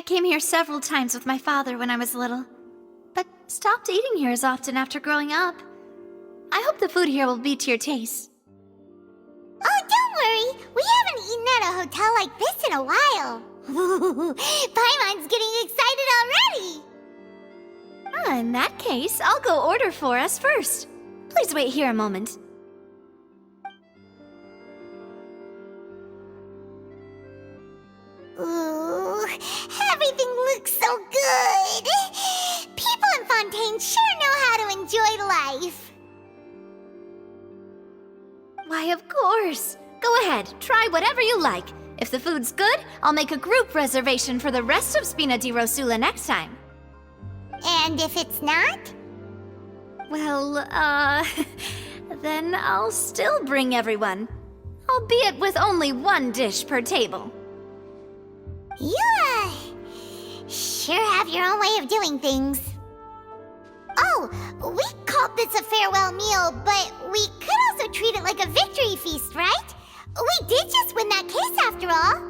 came here several times with my father when I was little, but stopped eating here as often after growing up. I hope the food here will be to your taste. Oh, don't worry. We haven't eaten at a hotel like this in a while. Paimon's getting excited already. In that case, I'll go order for us first. Please wait here a moment. Ooh, everything looks so good. People in Fontaine sure know how to enjoy life. Why, of course. Go ahead, try whatever you like. If the food's good, I'll make a group reservation for the rest of Spina di Rosula next time. And if it's not? Well, then I'll still bring everyone. Albeit with only one dish per table. You, sure have your own way of doing things. Oh, we called this a farewell meal, but we could also treat it like a victory feast, right? We did just win that case after all.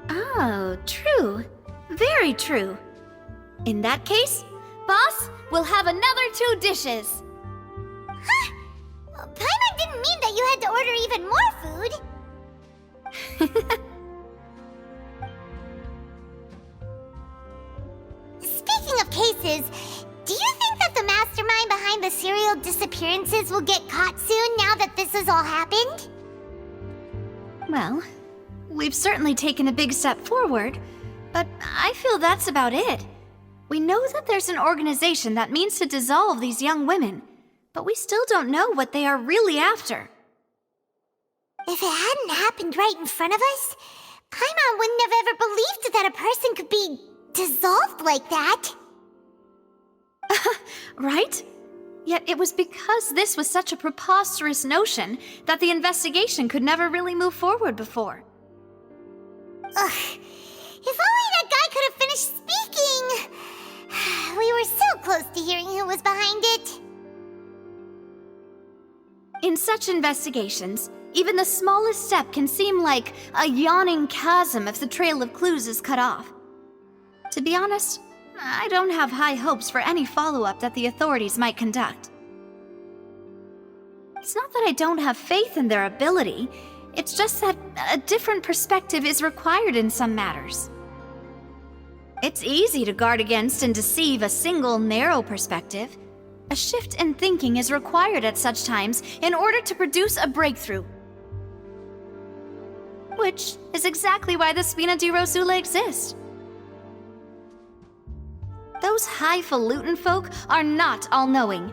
Oh, true. Very true. In that case, boss, we'll have another 2 dishes. Huh? Paimon didn't mean that you had to order even more food. Speaking of cases, do you think that the mastermind behind the serial disappearances will get caught soon now that this has all happened? Well, we've certainly taken a big step forward, but I feel that's about it. We know that there's an organization that means to dissolve these young women, but we still don't know what they are really after. If it hadn't happened right in front of us, Paimon wouldn't have ever believed that a person could be dissolved like that. Right? Yet it was because this was such a preposterous notion that the investigation could never really move forward before. Ugh. If only that guy could have finished speaking! We were so close to hearing who was behind it. In such investigations, even the smallest step can seem like a yawning chasm if the trail of clues is cut off. To be honest, I don't have high hopes for any follow-up that the authorities might conduct. It's not that I don't have faith in their ability, it's just that a different perspective is required in some matters. It's easy to guard against and deceive a single narrow perspective. A shift in thinking is required at such times in order to produce a breakthrough. Which is exactly why the Spina di Rosula exists. Those highfalutin folk are not all-knowing.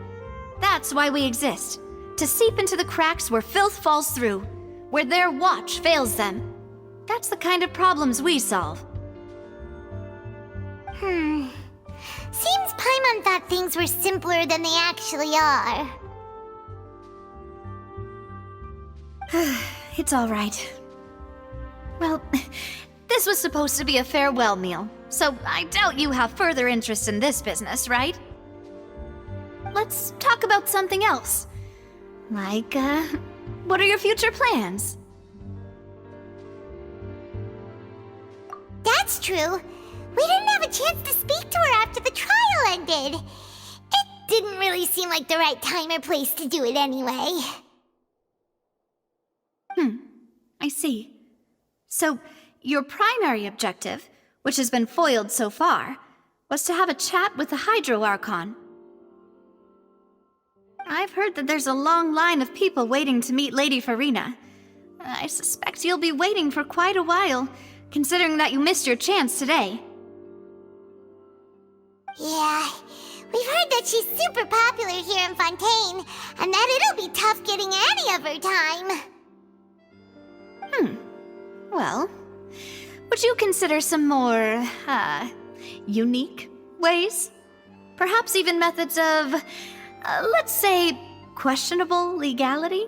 That's why we exist. To seep into the cracks where filth falls through, where their watch fails them. That's the kind of problems we solve. Seems Paimon thought things were simpler than they actually are. It's all right. Well, this was supposed to be a farewell meal, so I doubt you have further interest in this business, right? Let's talk about something else. Like, what are your future plans? That's true. We didn't have a chance to speak to her after the trial ended. It didn't really seem like the right time or place to do it anyway. I see. So, your primary objective, which has been foiled so far, was to have a chat with the Hydro Archon. I've heard that there's a long line of people waiting to meet Lady Farina. I suspect you'll be waiting for quite a while, considering that you missed your chance today. Yeah, we've heard that she's super popular here in Fontaine, and that it'll be tough getting any of her time. Well, would you consider some more, unique ways? Perhaps even methods of, let's say, questionable legality?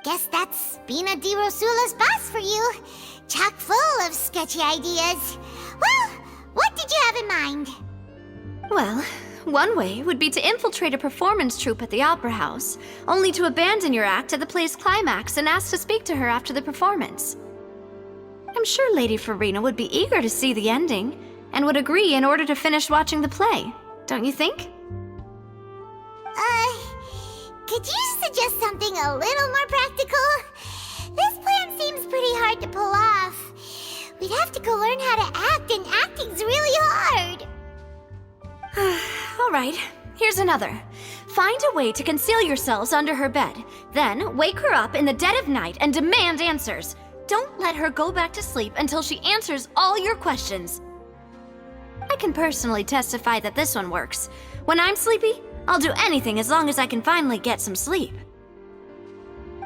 Guess that's Spina di Rosula's boss for you. Chock full of sketchy ideas. Well, what did you have in mind? Well, one way would be to infiltrate a performance troupe at the Opera House, only to abandon your act at the play's climax and ask to speak to her after the performance. I'm sure Lady Farina would be eager to see the ending, and would agree in order to finish watching the play, don't you think? Could you suggest something a little more practical? This plan seems pretty hard to pull off. We'd have to go learn how to act, and acting's really hard. All right, here's another. Find a way to conceal yourselves under her bed. Then wake her up in the dead of night and demand answers. Don't let her go back to sleep until she answers all your questions. I can personally testify that this one works. When I'm sleepy, I'll do anything as long as I can finally get some sleep.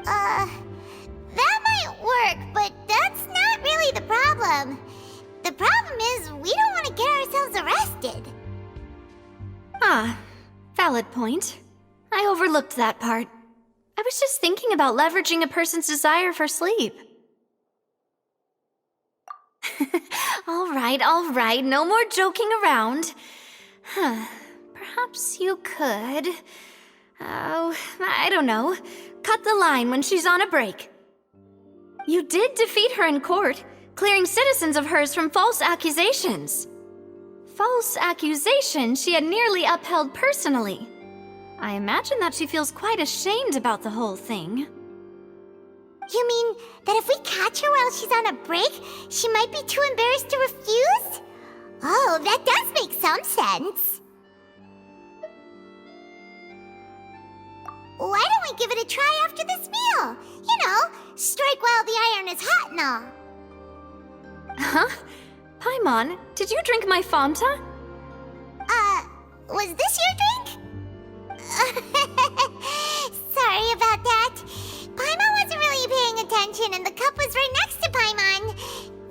That might work, but that's not really the problem. The problem is we don't want to get ourselves arrested. Ah, valid point. I overlooked that part. I was just thinking about leveraging a person's desire for sleep. All right, no more joking around. Perhaps you could... Oh, I don't know. Cut the line when she's on a break. You did defeat her in court, clearing citizens of hers from false accusations. False accusations she had nearly upheld personally. I imagine that she feels quite ashamed about the whole thing. You mean that if we catch her while she's on a break, she might be too embarrassed to refuse? Oh, that does make some sense. Why don't we give it a try after this meal? You know, strike while the iron is hot and all. Huh? Paimon, did you drink my Fanta? Was this your drink? Sorry about that. Paimon wasn't really paying attention and the cup was right next to Paimon.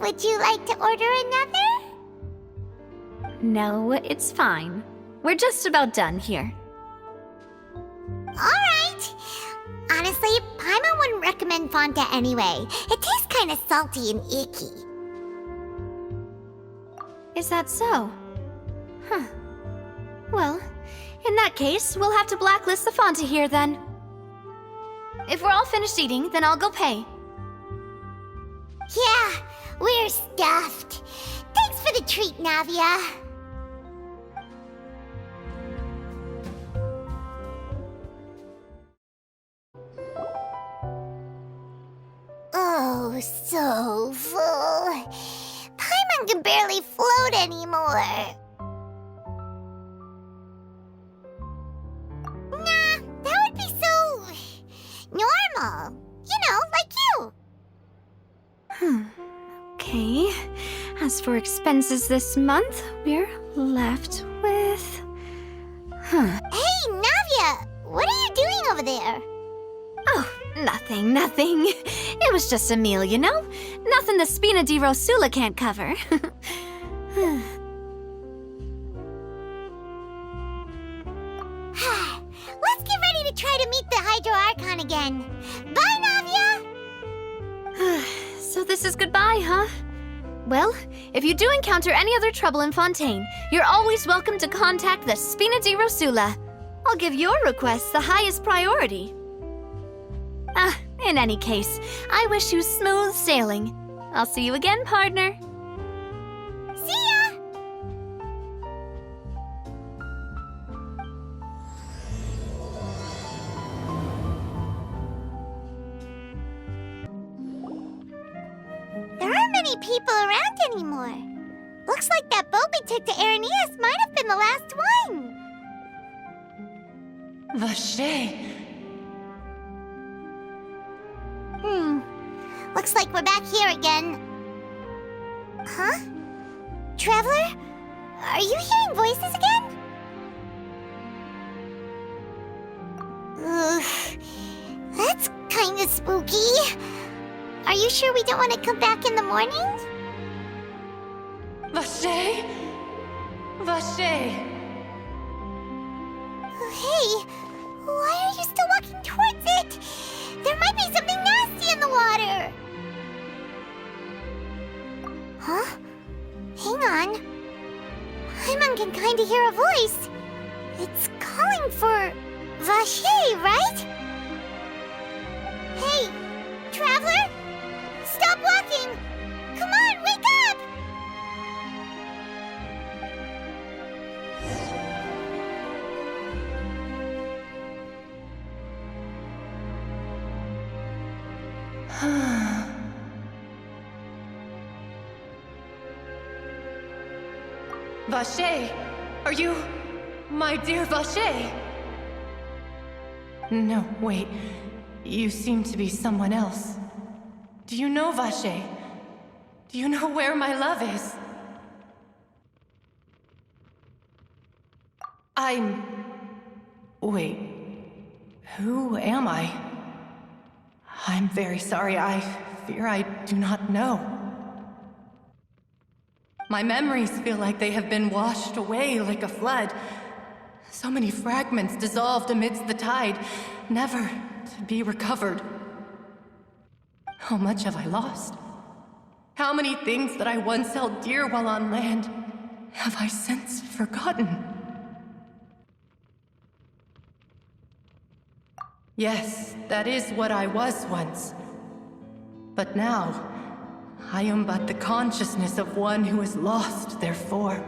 Would you like to order another? No, it's fine. We're just about done here. Alright. Honestly, Paimon wouldn't recommend Fanta anyway. It tastes kinda salty and icky. Is that so? Huh. Well, in that case, we'll have to blacklist the Fanta here then. If we're all finished eating, then I'll go pay. Yeah, we're stuffed. Thanks for the treat, Navia. Oh, so full. Paimon can barely float anymore. Nah, that would be so... normal. You know, like you. Okay. As for expenses this month, we're left with... Hey, Navia! What are you doing over there? Oh, nothing. It was just a meal, you know? Nothing the Spina di Rosula can't cover. Let's get ready to try to meet the Hydro Archon again. Bye, Navia! So this is goodbye, huh? Well, if you do encounter any other trouble in Fontaine, you're always welcome to contact the Spina di Rosula. I'll give your request the highest priority. In any case, I wish you smooth sailing. I'll see you again, partner. See ya! There aren't many people around anymore. Looks like that boat we took to Araneas might have been the last one. Vache. Looks like we're back here again. Huh? Traveler? Are you hearing voices again? Ugh, that's kinda spooky. Are you sure we don't want to come back in the morning? Vache? Vache. Hey, why are you still walking towards it? There might be something nasty in the water. Huh? Hang on. Paimon can kinda hear a voice. Vache! Are you... my dear Vache? No, wait. You seem to be someone else. Do you know Vache? Do you know where my love is? Wait. Who am I? I'm very sorry. I fear I do not know. My memories feel like they have been washed away like a flood. So many fragments dissolved amidst the tide, never to be recovered. How much have I lost? How many things that I once held dear while on land have I since forgotten? Yes, that is what I was once. But now, I am but the consciousness of one who is lost, therefore.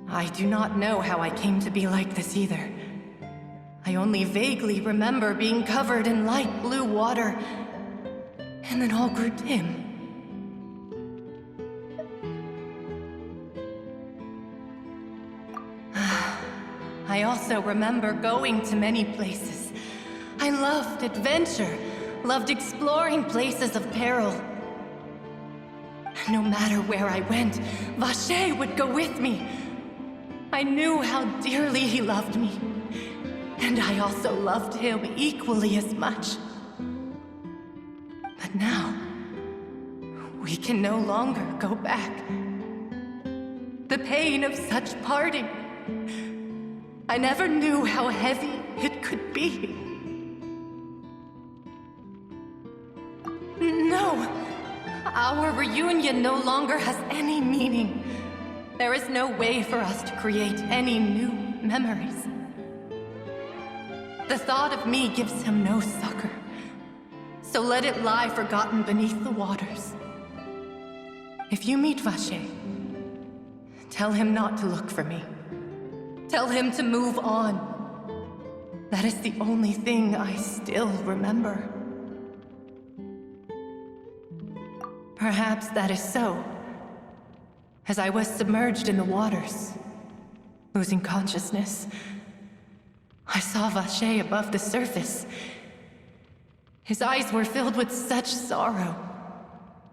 I do not know how I came to be like this either. I only vaguely remember being covered in light blue water, and then all grew dim. I also remember going to many places. I loved adventure, loved exploring places of peril. No matter where I went, Vache would go with me. I knew how dearly he loved me, and I also loved him equally as much. But now, we can no longer go back. The pain of such parting, I never knew how heavy it could be. No, our reunion no longer has any meaning. There is no way for us to create any new memories. The thought of me gives him no succor, so let it lie forgotten beneath the waters. If you meet Vache, tell him not to look for me. Tell him to move on. That is the only thing I still remember. Perhaps that is so. As I was submerged in the waters, losing consciousness, I saw Vache above the surface. His eyes were filled with such sorrow,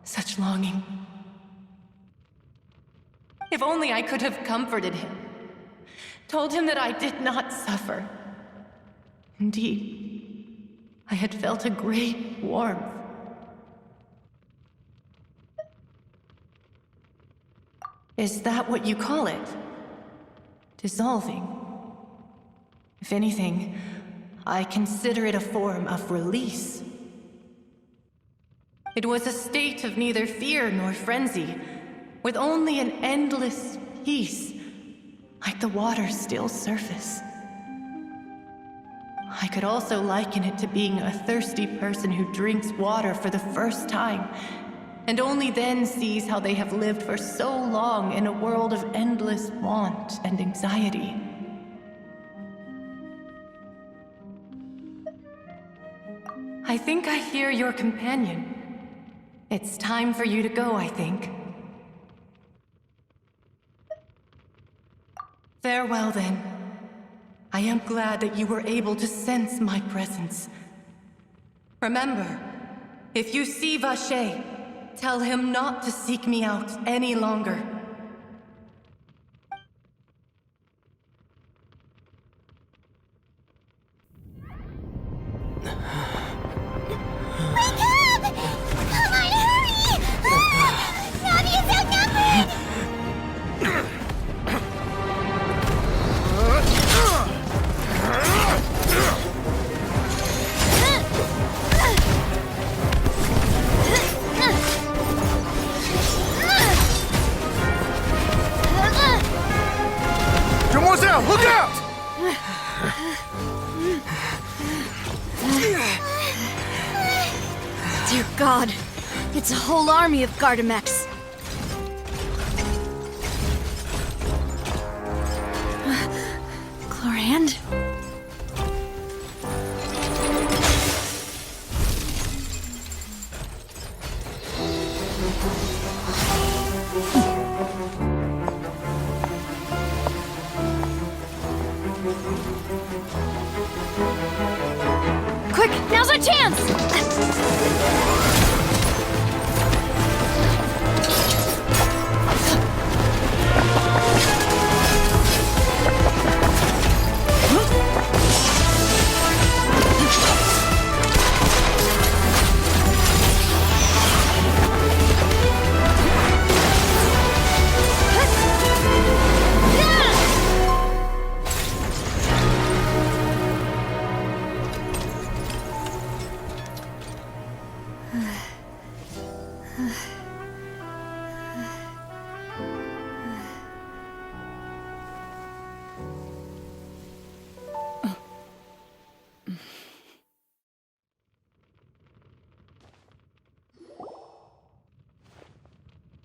such longing. If only I could have comforted him, told him that I did not suffer. Indeed, I had felt a great warmth. Is that what you call it? Dissolving? If anything, I consider it a form of release. It was a state of neither fear nor frenzy, with only an endless peace, like the water's still surface. I could also liken it to being a thirsty person who drinks water for the first time, and only then sees how they have lived for so long in a world of endless want and anxiety. I think I hear your companion. It's time for you to go, I think. Farewell, then. I am glad that you were able to sense my presence. Remember, if you see Vache, tell him not to seek me out any longer. Wake up! Come on, hurry! Navi is outnumbered! Demoiselle, look out! Dear God, it's a whole army of Gardamex. Chlorand? chance!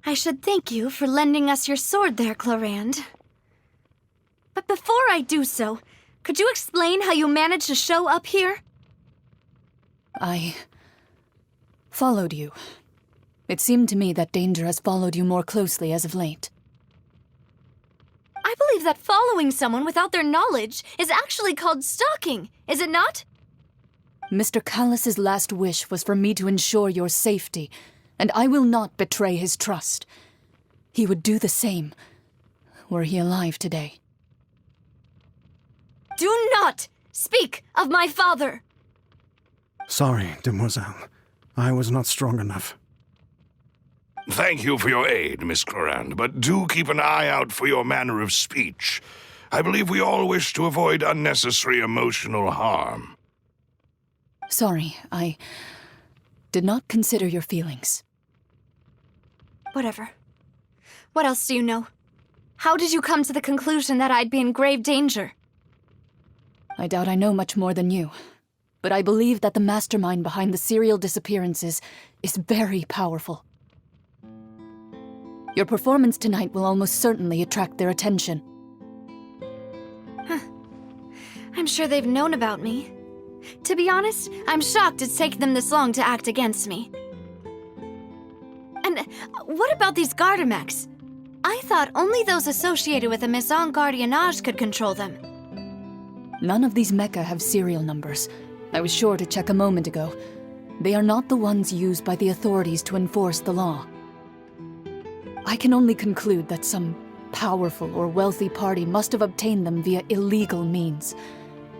I should thank you for lending us your sword there, Clarand. But before I do so, could you explain how you managed to show up here? I followed you. It seemed to me that danger has followed you more closely as of late. I believe that following someone without their knowledge is actually called stalking, is it not? Mr. Callus's last wish was for me to ensure your safety, and I will not betray his trust. He would do the same, were he alive today. Do not speak of my father! Sorry, demoiselle. I was not strong enough. Thank you for your aid, Miss Clarand, but do keep an eye out for your manner of speech. I believe we all wish to avoid unnecessary emotional harm. Sorry, I did not consider your feelings. Whatever. What else do you know? How did you come to the conclusion that I'd be in grave danger? I doubt I know much more than you, but I believe that the mastermind behind the serial disappearances is very powerful. Your performance tonight will almost certainly attract their attention. I'm sure they've known about me. To be honest, I'm shocked it's taken them this long to act against me. And what about these Gardamex? I thought only those associated with the Maison Gardiennage could control them. None of these mecha have serial numbers. I was sure to check a moment ago. They are not the ones used by the authorities to enforce the law. I can only conclude that some powerful or wealthy party must have obtained them via illegal means,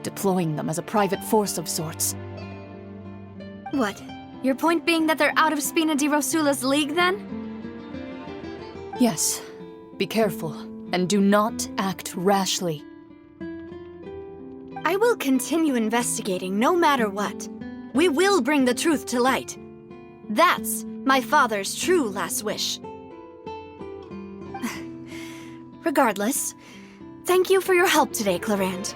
deploying them as a private force of sorts. What? Your point being that they're out of Spina di Rosula's league, then? Yes. Be careful, and do not act rashly. I will continue investigating no matter what. We will bring the truth to light. That's my father's true last wish. Regardless, thank you for your help today, Clarand.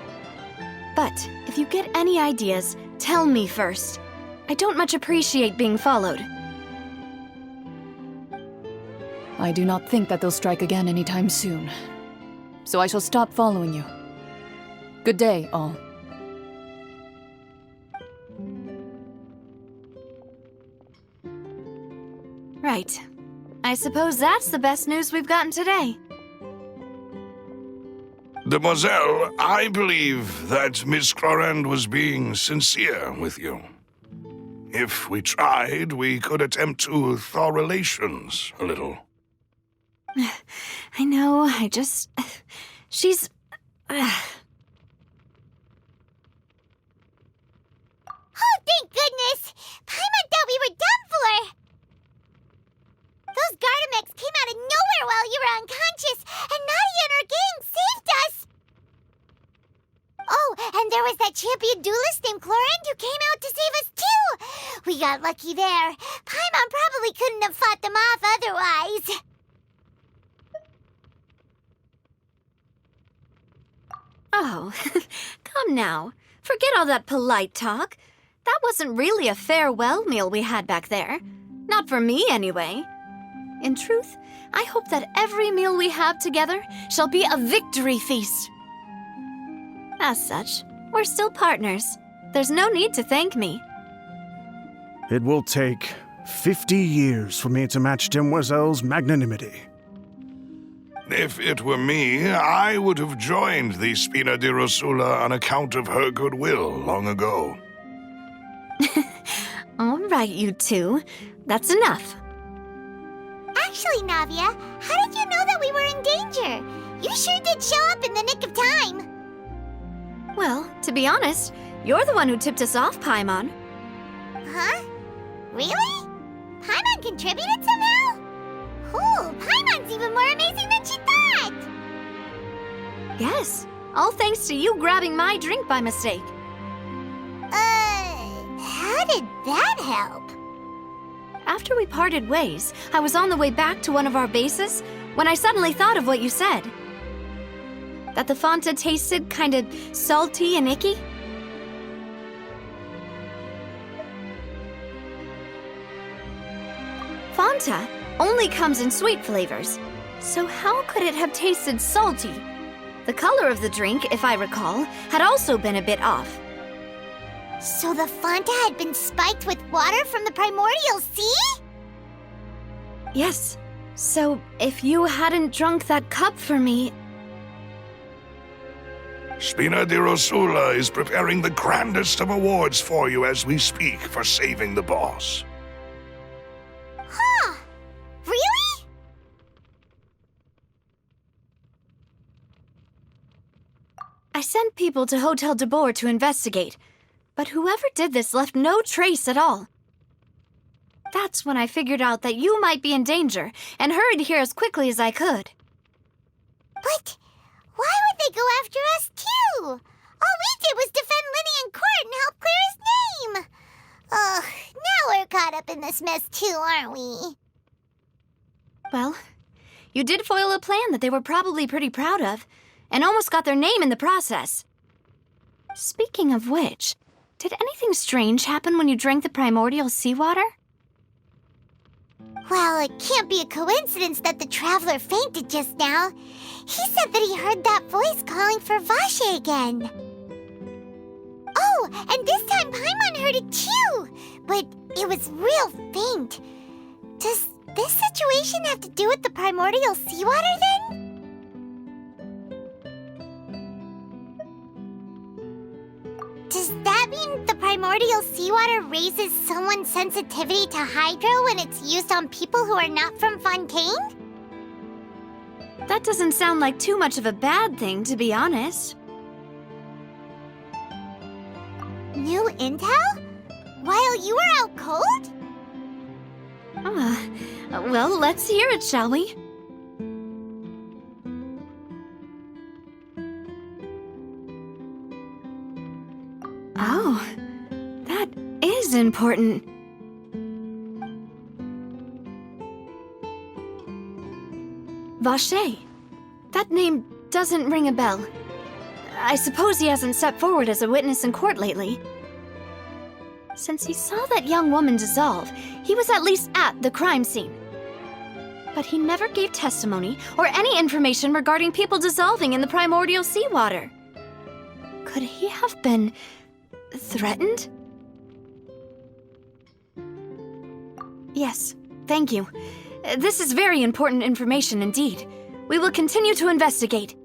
But if you get any ideas, tell me first. I don't much appreciate being followed. I do not think that they'll strike again anytime soon. So I shall stop following you. Good day, all. Right. I suppose that's the best news we've gotten today. Demoiselle, I believe that Miss Clarand was being sincere with you. If we tried, we could attempt to thaw relations a little. I know, she's... Oh, thank goodness! Paimon thought we were done for! Those Gardamex came out of nowhere while you were unconscious, and Nadia and her gang saved us! Oh, and there was that champion duelist named Clarand who came out to save us too! We got lucky there. Paimon probably couldn't have fought them off otherwise. Oh, come now. Forget all that polite talk. That wasn't really a farewell meal we had back there. Not for me, anyway. In truth, I hope that every meal we have together shall be a victory feast. As such, we're still partners. There's no need to thank me. It will take 50 years for me to match Demoiselle's magnanimity. If it were me, I would have joined the Spina di Rosula on account of her goodwill long ago. right, you two. That's enough. Actually, Navia, how did you know that we were in danger? You sure did show up in the nick of time. Well, to be honest, you're the one who tipped us off, Paimon. Huh? Really? Paimon contributed somehow? Cool, Paimon's even more amazing than she thought! Yes, all thanks to you grabbing my drink by mistake. How did that help? After we parted ways, I was on the way back to one of our bases when I suddenly thought of what you said. That the Fanta tasted kind of salty and icky. Fanta only comes in sweet flavors, so how could it have tasted salty? The color of the drink, if I recall, had also been a bit off. So the Fanta had been spiked with water from the primordial sea? Yes, so if you hadn't drunk that cup for me... Spina di Rosula is preparing the grandest of awards for you as we speak for saving the boss. Huh? Really? I sent people to Hotel de Boer to investigate, but whoever did this left no trace at all. That's when I figured out that you might be in danger and hurried here as quickly as I could. But why would they go after us too? All we did was defend Linny in court and help clear his name. Ugh, now we're caught up in this mess too, aren't we? Well, you did foil a plan that they were probably pretty proud of, and almost got their name in the process. Speaking of which, did anything strange happen when you drank the primordial seawater? Well, it can't be a coincidence that the traveler fainted just now. He said that he heard that voice calling for Vache again. Oh, and this time Paimon heard it too, but it was real faint. Does this situation have to do with the primordial seawater then? Does that mean the primordial seawater raises someone's sensitivity to hydro when it's used on people who are not from Fontaine? That doesn't sound like too much of a bad thing, to be honest. New intel? While you were out cold? Well, let's hear it, shall we? Oh, that is important. Vache. That name doesn't ring a bell. I suppose he hasn't stepped forward as a witness in court lately. Since he saw that young woman dissolve, he was at least at the crime scene. But he never gave testimony or any information regarding people dissolving in the primordial seawater. Could he have been threatened? Yes, thank you. This is very important information indeed. We will continue to investigate.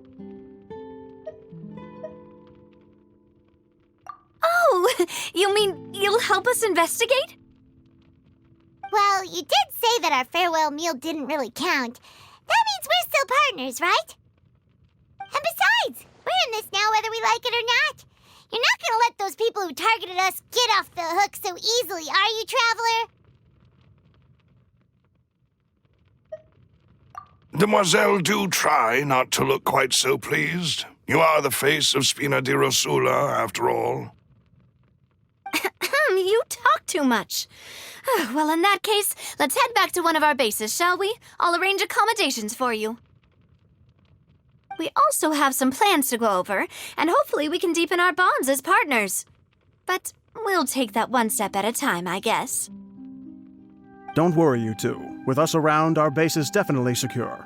Oh, you mean you'll help us investigate? Well, you did say that our farewell meal didn't really count. That means we're still partners, right? And besides, we're in this now whether we like it or not. You're not gonna let those people who targeted us get off the hook so easily, are you, Traveler? Demoiselle, do try not to look quite so pleased. You are the face of Spina di Rosula, after all. You talk too much. Well, in that case, let's head back to one of our bases, shall we? I'll arrange accommodations for you. We also have some plans to go over, and hopefully we can deepen our bonds as partners. But we'll take that one step at a time, I guess. Don't worry, you two. With us around, our base is definitely secure.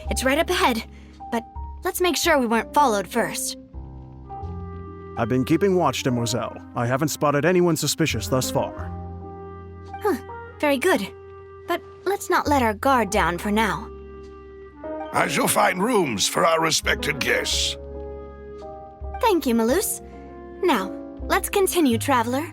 It's right up ahead, but let's make sure we weren't followed first. I've been keeping watch, Demoiselle. I haven't spotted anyone suspicious thus far. Very good. But let's not let our guard down for now. I shall find rooms for our respected guests. Thank you, Malus. Now, let's continue, traveler.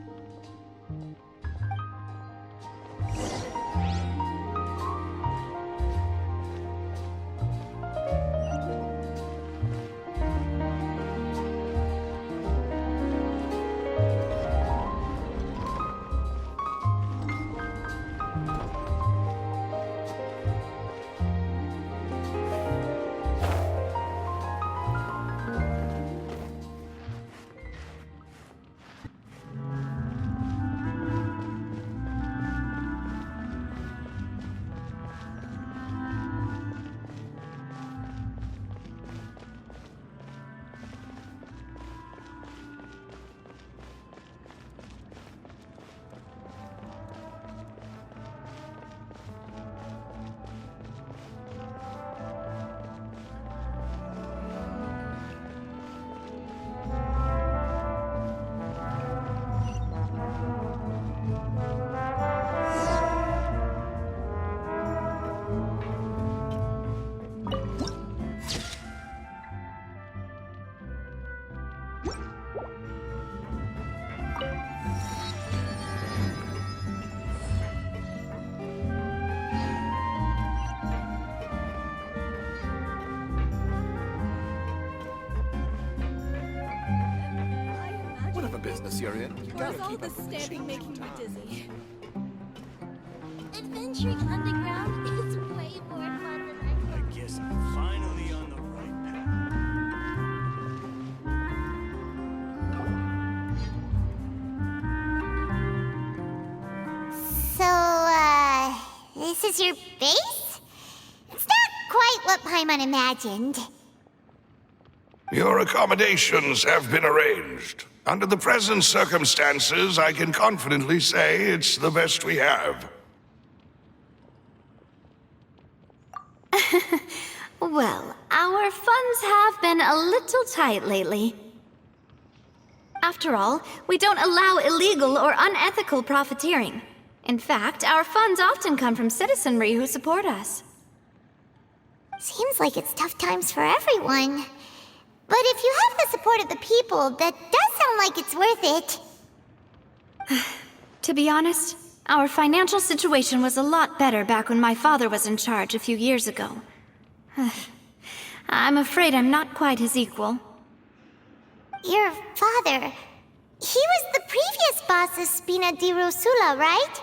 Whatever business you're in, you gotta keep this standing making me dizzy? Adventuring underground is way more fun than I guess I'm finally on the right path. So, this is your base? It's not quite what Paimon imagined. Your accommodations have been arranged. Under the present circumstances, I can confidently say it's the best we have. Well, our funds have been a little tight lately. After all, we don't allow illegal or unethical profiteering. In fact, our funds often come from citizenry who support us. Seems like it's tough times for everyone. But if you have the support of the people, that does sound like it's worth it. To be honest, our financial situation was a lot better back when my father was in charge a few years ago. I'm afraid I'm not quite his equal. Your father, he was the previous boss of Spina di Rosula, right?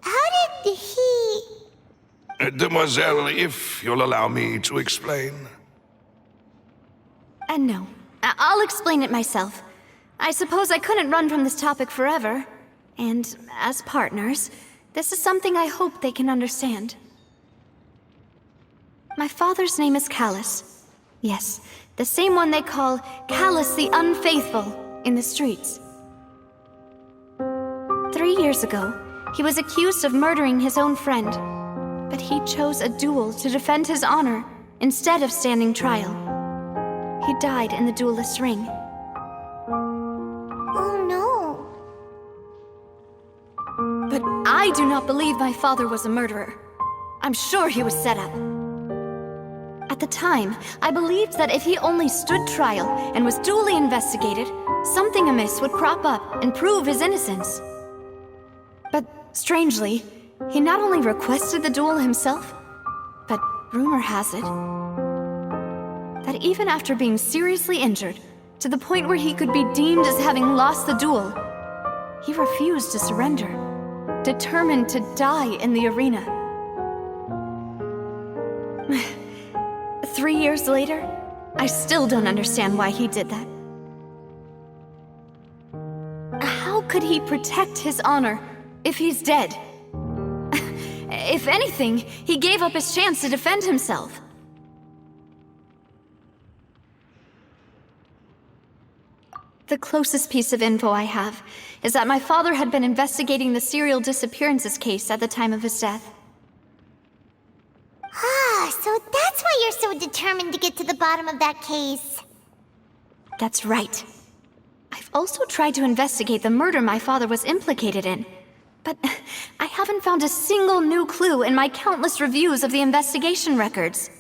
How did he... Demoiselle, if you'll allow me to explain. No. I'll explain it myself. I suppose I couldn't run from this topic forever. And as partners, this is something I hope they can understand. My father's name is Callus. Yes, the same one they call Callus the Unfaithful in the streets. 3 years ago, he was accused of murdering his own friend. But he chose a duel to defend his honor instead of standing trial. He died in the duelist's ring. Oh no. But I do not believe my father was a murderer. I'm sure he was set up. At the time, I believed that if he only stood trial and was duly investigated, something amiss would crop up and prove his innocence. But strangely, he not only requested the duel himself, but rumor has it that even after being seriously injured, to the point where he could be deemed as having lost the duel, he refused to surrender, determined to die in the arena. 3 years later, I still don't understand why he did that. How could he protect his honor if he's dead? If anything, he gave up his chance to defend himself. The closest piece of info I have is that my father had been investigating the serial disappearances case at the time of his death. Ah, so that's why you're so determined to get to the bottom of that case. That's right. I've also tried to investigate the murder my father was implicated in, but I haven't found a single new clue in my countless reviews of the investigation records.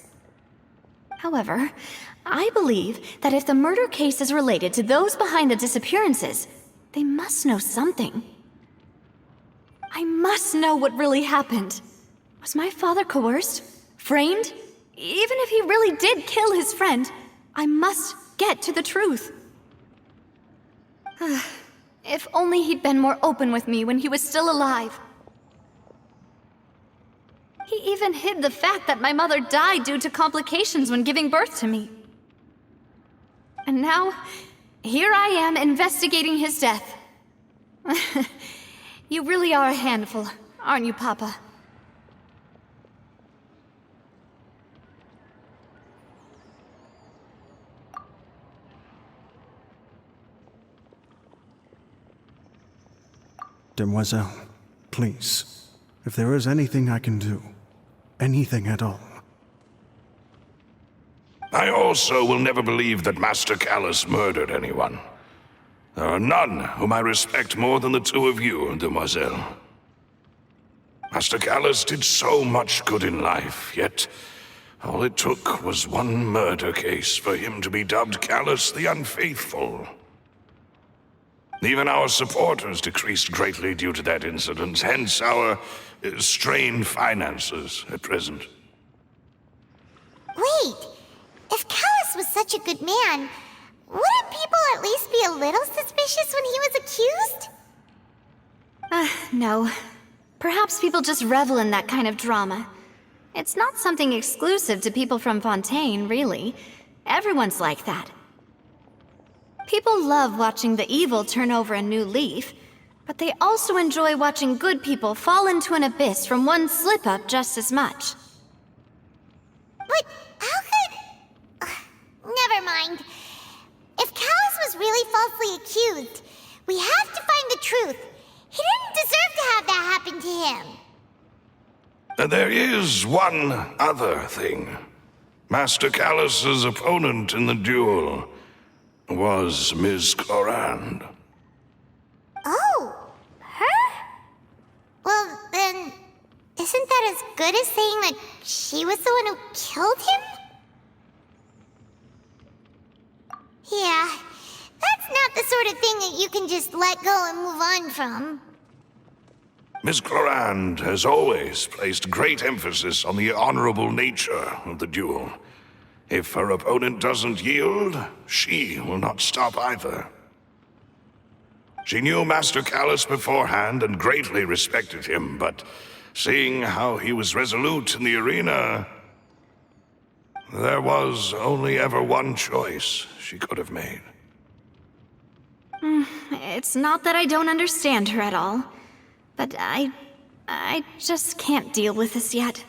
However, I believe that if the murder case is related to those behind the disappearances, they must know something. I must know what really happened. Was my father coerced? Framed? Even if he really did kill his friend, I must get to the truth. If only he'd been more open with me when he was still alive. He even hid the fact that my mother died due to complications when giving birth to me. And now, here I am investigating his death. You really are a handful, aren't you, Papa? Demoiselle, please, if there is anything I can do, anything at all. I also will never believe that Master Callus murdered anyone. There are none whom I respect more than the two of you, Demoiselle. Master Callus did so much good in life, yet all it took was one murder case for him to be dubbed Callus the Unfaithful. Even our supporters decreased greatly due to that incident, hence our strained finances at present. Wait, if Callus was such a good man, wouldn't people at least be a little suspicious when he was accused? No. Perhaps people just revel in that kind of drama. It's not something exclusive to people from Fontaine, really. Everyone's like that. People love watching the evil turn over a new leaf, but they also enjoy watching good people fall into an abyss from one slip-up just as much. But how could... never mind. If Callus was really falsely accused, we have to find the truth. He didn't deserve to have that happen to him. There is one other thing. Master Callus's opponent in the duel was Ms. Clorand. Oh, her? Well, then, isn't that as good as saying that she was the one who killed him? Yeah, that's not the sort of thing that you can just let go and move on from. Ms. Clorand has always placed great emphasis on the honorable nature of the duel. If her opponent doesn't yield, she will not stop either. She knew Master Callus beforehand and greatly respected him, but seeing how he was resolute in the arena, there was only ever one choice she could have made. It's not that I don't understand her at all, but I just can't deal with this yet.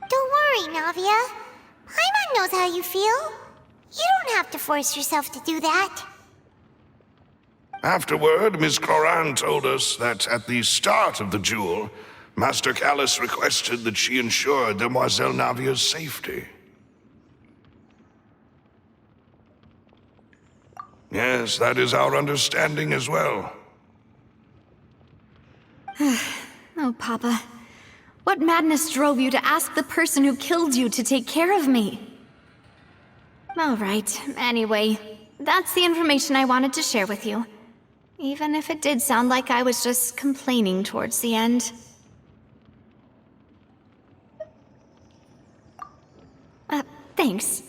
Don't worry, Navia. Paimon knows how you feel. You don't have to force yourself to do that. Afterward, Ms. Clorand told us that at the start of the duel, Master Callus requested that she ensure Demoiselle Navia's safety. Yes, that is our understanding as well. Oh, Papa. What madness drove you to ask the person who killed you to take care of me? All right, anyway, that's the information I wanted to share with you. Even if it did sound like I was just complaining towards the end. Thanks.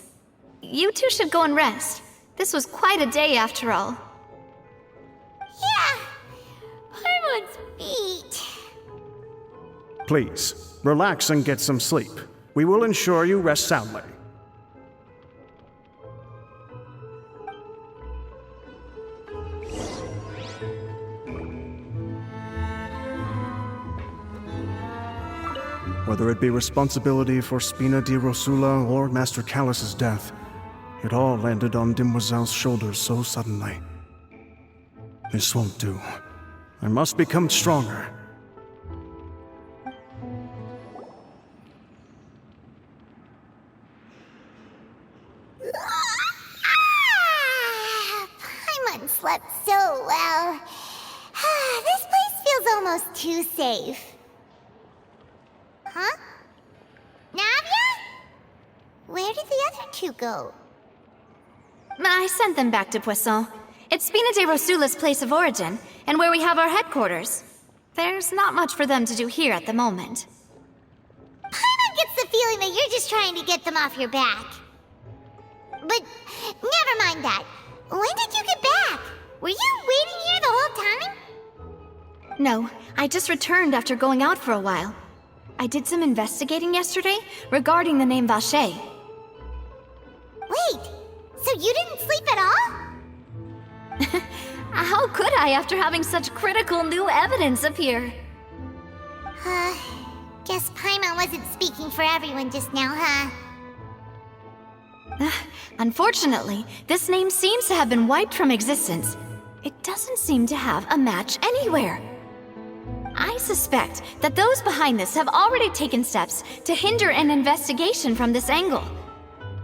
You two should go and rest. This was quite a day after all. Yeah, Paimon's beat. Please, relax and get some sleep. We will ensure you rest soundly. Whether it be responsibility for Spina di Rosula or Master Callus's death, it all landed on Demoiselle's shoulders so suddenly. This won't do. I must become stronger. too safe. Huh? Navia? Where did the other two go? I sent them back to Poisson. It's Spina de Rosula's place of origin, and where we have our headquarters. There's not much for them to do here at the moment. Paimon gets the feeling that you're just trying to get them off your back. But never mind that. When did you get back? Were you waiting here the whole time? No, I just returned after going out for a while. I did some investigating yesterday regarding the name Vacher. Wait, so you didn't sleep at all? How could I after having such critical new evidence appear? Guess Paimon wasn't speaking for everyone just now, huh? Unfortunately, this name seems to have been wiped from existence. It doesn't seem to have a match anywhere. I suspect that those behind this have already taken steps to hinder an investigation from this angle.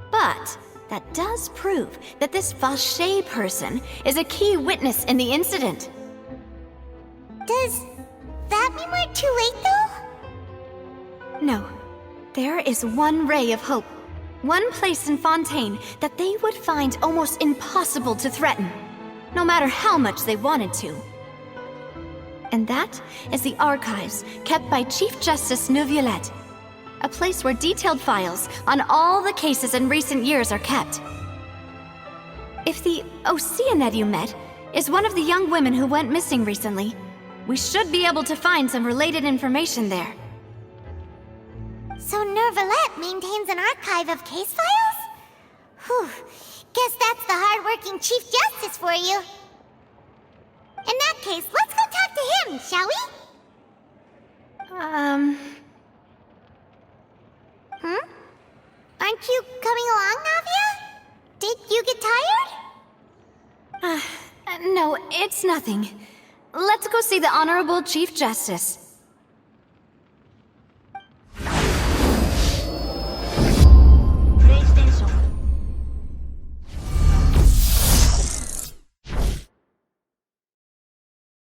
But that does prove that this Vacher person is a key witness in the incident. Does that mean we're too late, though? No. There is one ray of hope. One place in Fontaine that they would find almost impossible to threaten, no matter how much they wanted to. And that is the archives kept by Chief Justice Neuvillette, a place where detailed files on all the cases in recent years are kept. If the Oceanette you met is one of the young women who went missing recently, we should be able to find some related information there. So Neuvillette maintains an archive of case files? Whew, guess that's the hard-working Chief Justice for you. In that case, let's go talk to him, shall we? Aren't you coming along, Navia? Did you get tired? No, it's nothing. Let's go see the Honorable Chief Justice.